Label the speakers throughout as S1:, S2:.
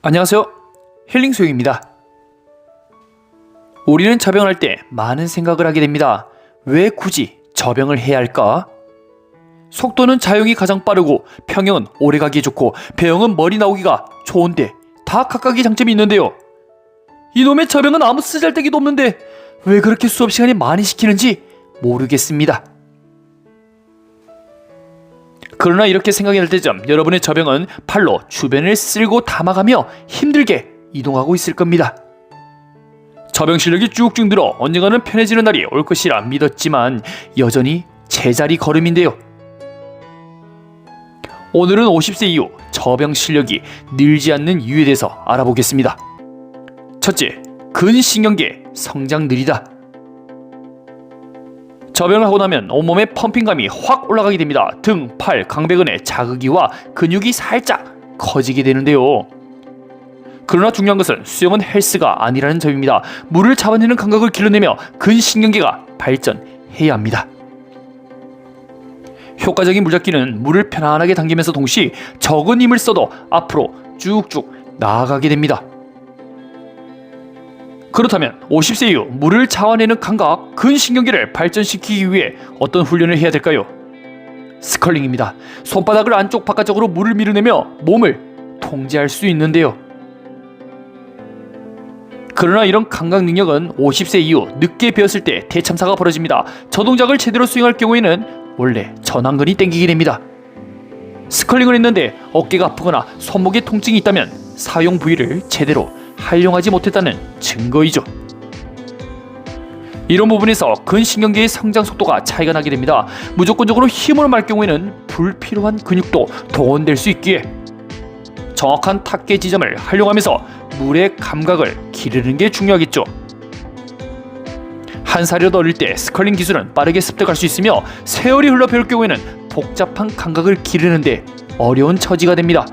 S1: 안녕하세요. 힐링 소영입니다. 우리는 저병할 때 많은 생각을 하게 됩니다. 왜 굳이 저병을 해야 할까? 속도는 자영이 가장 빠르고 평형은 오래가기에 좋고 배영은 머리 나오기가 좋은데 다 각각의 장점이 있는데요. 이놈의 저병은 아무 쓰잘데기도 없는데 왜 그렇게 수업 시간이 많이 시키는지 모르겠습니다. 그러나 이렇게 생각이 날 때쯤 여러분의 저병은 팔로 주변을 쓸고 담아가며 힘들게 이동하고 있을 겁니다. 저병 실력이 쭉쭉 늘어 언젠가는 편해지는 날이 올 것이라 믿었지만 여전히 제자리 걸음인데요. 오늘은 50세 이후 저병 실력이 늘지 않는 이유에 대해서 알아보겠습니다. 첫째, 근신경계 성장 느리다. 저병을 하고 나면 온몸에 펌핑감이 확 올라가게 됩니다. 등, 팔, 강배근의 자극이와 근육이 살짝 커지게 되는데요. 그러나 중요한 것은 수영은 헬스가 아니라는 점입니다. 물을 잡아내는 감각을 길러내며 근신경계가 발전해야 합니다. 효과적인 물잡기는 물을 편안하게 당기면서 동시에 적은 힘을 써도 앞으로 쭉쭉 나아가게 됩니다. 그렇다면 50세 이후 물을 잡아내는 감각, 근신경계를 발전시키기 위해 어떤 훈련을 해야 될까요? 스컬링입니다. 손바닥을 안쪽 바깥쪽으로 물을 밀어내며 몸을 통제할 수 있는데요. 그러나 이런 감각 능력은 50세 이후 늦게 배웠을 때 대참사가 벌어집니다. 저 동작을 제대로 수행할 경우에는 원래 전완근이 땡기게 됩니다. 스컬링을 했는데 어깨가 아프거나 손목에 통증이 있다면 사용 부위를 제대로 활용하지 못했다는 증거이죠. 이런 부분에서 근신경계의 성장 속도가 차이가 나게 됩니다. 무조건적으로 힘을 말 경우에는 불필요한 근육도 동원될 수 있기에 정확한 탁계 지점을 활용하면서 물의 감각을 기르는 게 중요하겠죠. 한 살이라도 어릴 때 스컬링 기술은 빠르게 습득할 수 있으며 세월이 흘러 배울 경우에는 복잡한 감각을 기르는데 어려운 처지가 됩니다.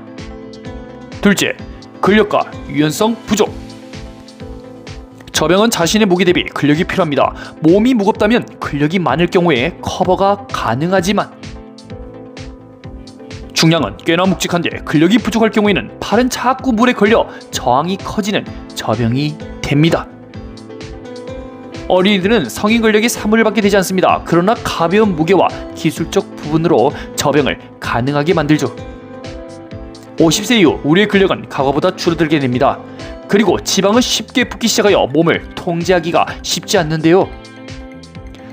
S1: 둘째, 근력과 유연성 부족. 저병은 자신의 무게 대비 근력이 필요합니다. 몸이 무겁다면 근력이 많을 경우에 커버가 가능하지만 중량은 꽤나 묵직한데 근력이 부족할 경우에는 팔은 자꾸 물에 걸려 저항이 커지는 저병이 됩니다. 어린이들은 성인 근력이 사물을 받게 되지 않습니다. 그러나 가벼운 무게와 기술적 부분으로 저병을 가능하게 만들죠. 50세 이후 우리의 근력은 과거보다 줄어들게 됩니다. 그리고 지방은 쉽게 붙기 시작하여 몸을 통제하기가 쉽지 않는데요.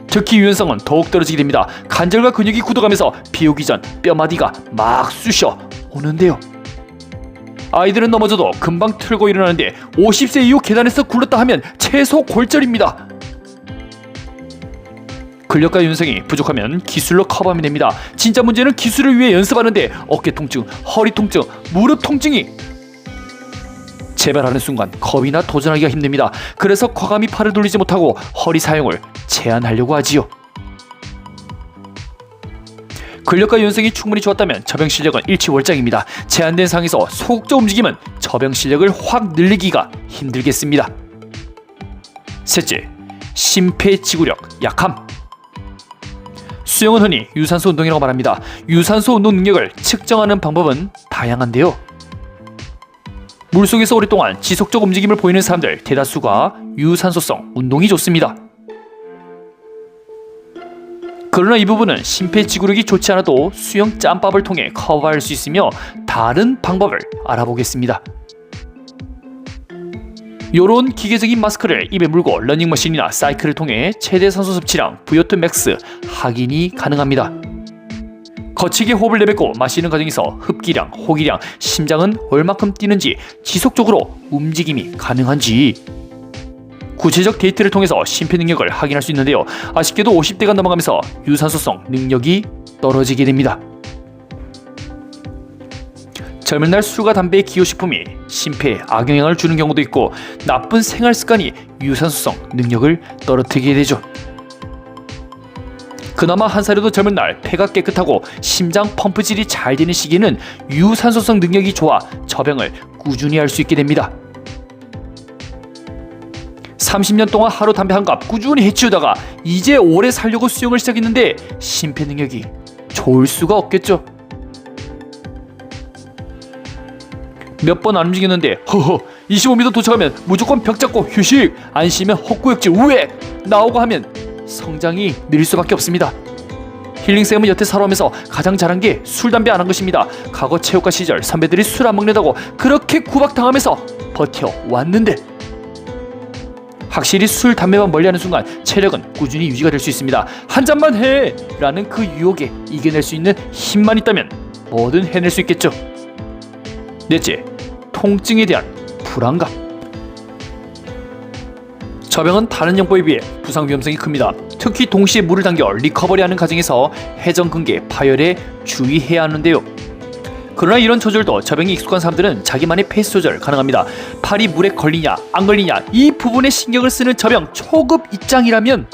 S1: 특히 유연성은 더욱 떨어지게 됩니다. 관절과 근육이 굳어가면서 비오기 전 뼈마디가 막 쑤셔 오는데요. 아이들은 넘어져도 금방 틀고 일어나는데 50세 이후 계단에서 굴렀다 하면 최소 골절입니다. 근력과 유연성이 부족하면 기술로 커버하면 됩니다. 진짜 문제는 기술을 위해 연습하는데 어깨 통증, 허리 통증, 무릎 통증이 재발하는 순간 겁이나 도전하기가 힘듭니다. 그래서 과감히 팔을 돌리지 못하고 허리 사용을 제한하려고 하지요. 근력과 유연성이 충분히 좋았다면 저병 실력은 일취월장입니다. 제한된 상에서 소극적 움직임은 저병 실력을 확 늘리기가 힘들겠습니다. 셋째, 심폐지구력 약함. 수영은 흔히 유산소 운동이라고 말합니다. 유산소 운동 능력을 측정하는 방법은 다양한데요. 물속에서 오랫동안 지속적 움직임을 보이는 사람들 대다수가 유산소성 운동이 좋습니다. 그러나 이 부분은 심폐지구력이 좋지 않아도 수영 짬밥을 통해 커버할 수 있으며 다른 방법을 알아보겠습니다. 요런 기계적인 마스크를 입에 물고 러닝머신이나 사이클을 통해 최대 산소 섭취량 VO2 맥스 확인이 가능합니다. 거치게 호흡을 내뱉고 마시는 과정에서 흡기량, 호기량, 심장은 얼마큼 뛰는지 지속적으로 움직임이 가능한지 구체적 데이터를 통해서 심폐 능력을 확인할 수 있는데요. 아쉽게도 50대가 넘어가면서 유산소성 능력이 떨어지게 됩니다. 젊은 날 술과 담배의 기호식품이 심폐에 악영향을 주는 경우도 있고 나쁜 생활 습관이 유산소성 능력을 떨어뜨리게 되죠. 그나마 한 살이라도 젊은 날 폐가 깨끗하고 심장 펌프질이 잘 되는 시기에는 유산소성 능력이 좋아 저병을 꾸준히 할 수 있게 됩니다. 30년 동안 하루 담배 한 갑 꾸준히 해치우다가 이제 오래 살려고 수영을 시작했는데 심폐 능력이 좋을 수가 없겠죠. 몇 번 안 움직였는데 허허 25m 도착하면 무조건 벽 잡고 휴식, 안 쉬면 헛구역질 우액 나오고 하면 성장이 느릴 수밖에 없습니다. 힐링쌤은 여태 살아오면서 가장 잘한 게 술, 담배 안 한 것입니다. 과거 체육과 시절 선배들이 술 안 먹는다고 그렇게 구박당하면서 버텨왔는데 확실히 술, 담배만 멀리하는 순간 체력은 꾸준히 유지가 될 수 있습니다. 한 잔만 해! 라는 그 유혹에 이겨낼 수 있는 힘만 있다면 뭐든 해낼 수 있겠죠. 넷째, 통증에 대한 불안감. 저병은 다른 영법에 비해 부상 위험성이 큽니다. 특히 동시에 물을 당겨 리커버리하는 과정에서 회전근개 파열에 주의해야 하는데요. 그러나 이런 조절도 저병이 익숙한 사람들은 자기만의 페이스 조절 가능합니다. 팔이 물에 걸리냐 안 걸리냐 이 부분에 신경을 쓰는 저병 초급 입장이라면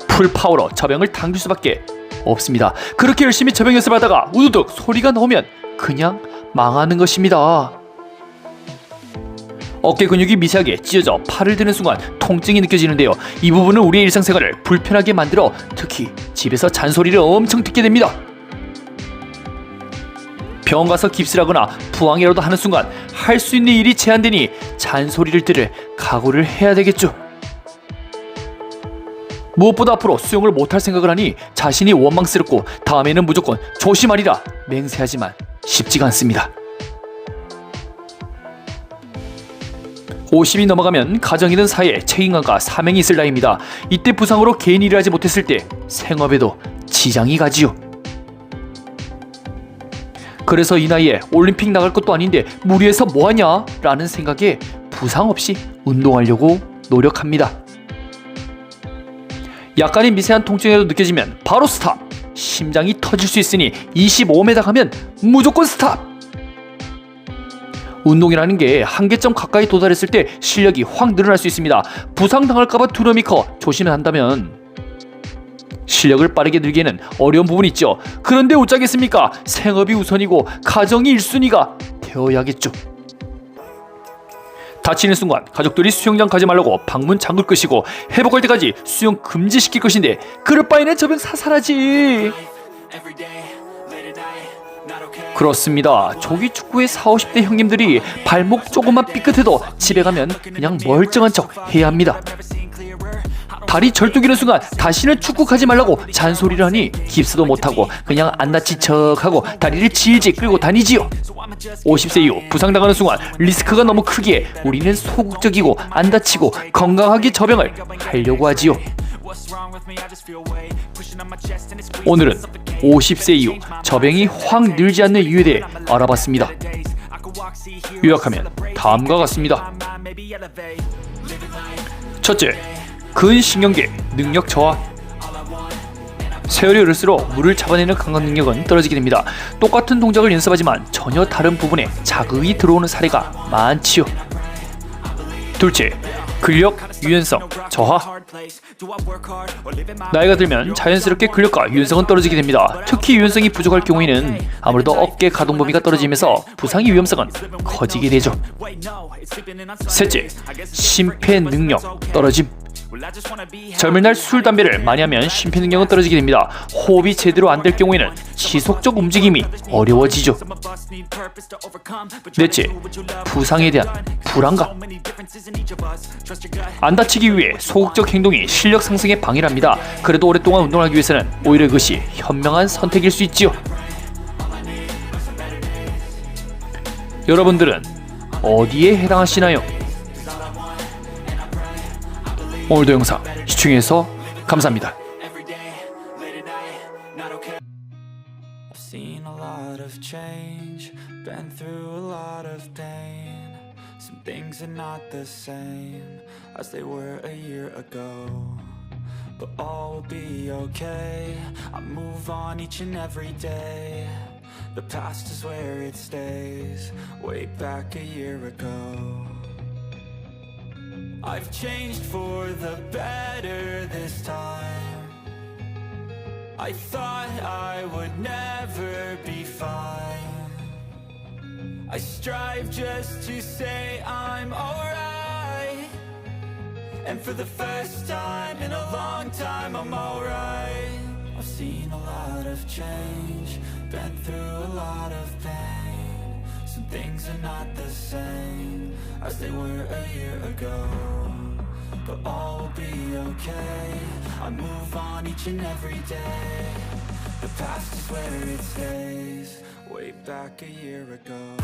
S1: 풀파워로 저병을 당길 수밖에 없습니다. 그렇게 열심히 저병 연습하다가 우두둑 소리가 나오면 그냥 망하는 것입니다. 어깨 근육이 미세하게 찢어져 팔을 드는 순간 통증이 느껴지는데요. 이 부분은 우리의 일상생활을 불편하게 만들어 특히 집에서 잔소리를 엄청 듣게 됩니다. 병원 가서 깁스를 하거나 부항이라도 하는 순간 할 수 있는 일이 제한되니 잔소리를 들을 각오를 해야 되겠죠. 무엇보다 앞으로 수영을 못할 생각을 하니 자신이 원망스럽고 다음에는 무조건 조심하리라 맹세하지만 쉽지가 않습니다. 50이 넘어가면 가정이든 사회에 책임감과 사명이 있을 나이입니다. 이때 부상으로 개인 일을 하지 못했을 때 생업에도 지장이 가지요. 그래서 이 나이에 올림픽 나갈 것도 아닌데 무리해서 뭐하냐 라는 생각에 부상 없이 운동하려고 노력합니다. 약간의 미세한 통증에도 느껴지면 바로 스탑! 심장이 터질 수 있으니 25m 가면 무조건 스탑! 운동이라는 게 한계점 가까이 도달했을 때 실력이 확 늘어날 수 있습니다. 부상당할까봐 두려움이 커 조심을 한다면 실력을 빠르게 늘기에는 어려운 부분이 있죠. 그런데 어쩌겠습니까? 생업이 우선이고 가정이 1순위가 되어야겠죠. 다치는 순간 가족들이 수영장 가지 말라고 방문 잠글 것이고 회복할 때까지 수영 금지시킬 것인데 그럴 바에는 저병 사살하지. 그렇습니다. 조기 축구의 40, 50대 형님들이 발목 조금만 삐끗해도 집에 가면 그냥 멀쩡한 척 해야 합니다. 다리 절뚝이는 순간 다시는 축구 가지 말라고 잔소리를 하니 깁스도 못하고 그냥 안 다친 척하고 다리를 질질 끌고 다니지요. 50세 이후 부상당하는 순간 리스크가 너무 크기에 우리는 소극적이고 안 다치고 건강하게 저병을 하려고 하지요. 오늘은 50세 이후 저병이 확 늘지 않는 이유에 대해 알아봤습니다. 요약하면 다음과 같습니다. 첫째, 근신경계 능력 저하. 세월이 흐를수록 물을 잡아내는 감각 능력은 떨어지게 됩니다. 똑같은 동작을 연습하지만 전혀 다른 부분에 자극이 들어오는 사례가 많지요. 둘째, 근력 유연성 저하. 나이가 들면 자연스럽게 근력과 유연성은 떨어지게 됩니다. 특히 유연성이 부족할 경우에는 아무래도 어깨 가동 범위가 떨어지면서 부상의 위험성은 커지게 되죠. 셋째, 심폐 능력 떨어짐. 젊은 날 술, 담배를 많이 하면 심폐 능력은 떨어지게 됩니다. 호흡이 제대로 안 될 경우에는 지속적 움직임이 어려워지죠. 넷째, 부상에 대한 불안감. 안 다치기 위해 소극적 행동이 실력 상승에 방해를 합니다. 그래도 오랫동안 운동하기 위해서는 오히려 이것이 현명한 선택일 수 있지요. 여러분들은 어디에 해당하시나요? 오늘도 영상 시청해주셔서 감사합니다.
S2: I've seen a lot of change, been through a lot of pain. Some things are not the same as they were a year ago. But all will be okay, I move on each and every day. The past is where it stays, way back a year ago. I've changed for the better this time. I thought I would never be fine. I strive just to say I'm alright. And for the first time in a long time I'm alright. I've seen a lot of change, been through a lot of pain. Some things are not the same as they were a year ago, but all will be okay. I move on each and every day. The past is where it stays, way back a year ago.